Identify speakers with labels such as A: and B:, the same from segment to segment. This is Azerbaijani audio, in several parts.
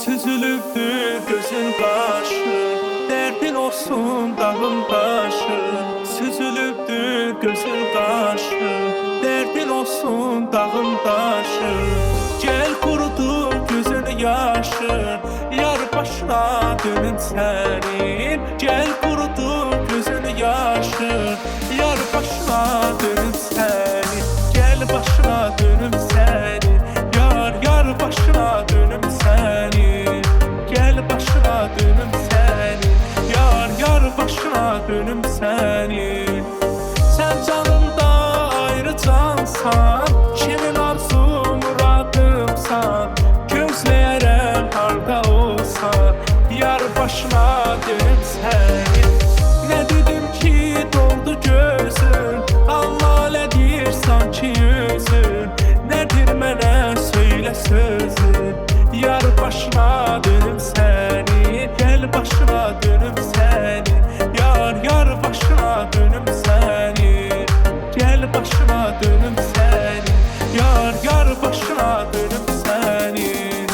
A: Süzülübdür gözün qaşı, dərdin olsun dağın taşı. Süzülübdür gözün qaşı, dərdin olsun dağın taşı. Gel kurudur gözün yaşı, yar başına dönüm senin. Gel kurudur gözün yaşı, yar başına dönüm senin. Gel başına dönüm senin, yar başına dönüm senin. Gel başına dönüm senin, yar başına dönüm senin. Sen canımda ayrı cansan, kimin arzu muradımsan. Gözləyərəm harda olsan, yar başına dönüm senin. Ne dedim ki doldu gözün, allalədir sanki yüzün. Nedir mənə söyle sözün, yar başına dönüm senin. Gel başına dönüm senin, yar başına dönüm senin. Gel başına dönüm senin, yar başına dönüm senin.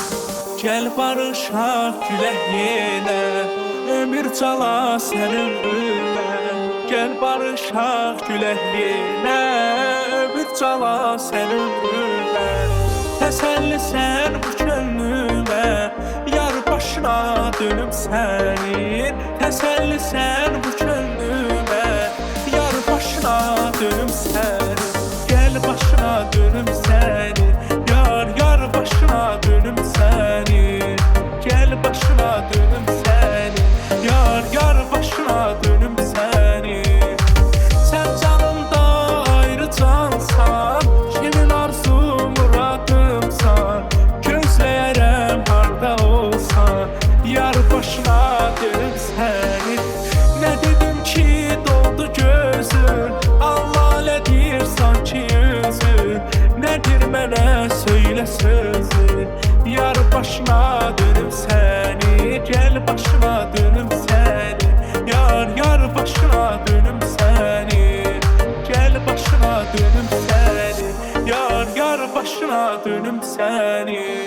A: Gel barışaq gülək yenə, ömür cala sənin ömrünə. Gel barışaq gülək yenə, ömür cala sənin ömrünə. Təsəlli sən bu könlümə, yar başına dönüm sənin. Təsəlli sən bu könlümə, yar başına dönüm sənin. Gel başına dönüm sənin, yar başına dönüm sənin. Gel başına dönüm sənin, yar başına dönüm sənin. Sen canımda ayrı cansan, kimin arzu muradımsan. Gözləyərəm harda olsan, yar başına dönüm sənin. Ne dedim ki doldu gözün, allalədir sanki yüzün. Nedir mənə söyle sözün, yar başına dönüm seni. Gel başına dönüm seni, yar başına dönüm seni. Gel başına dönüm seni, yar başına dönüm seni.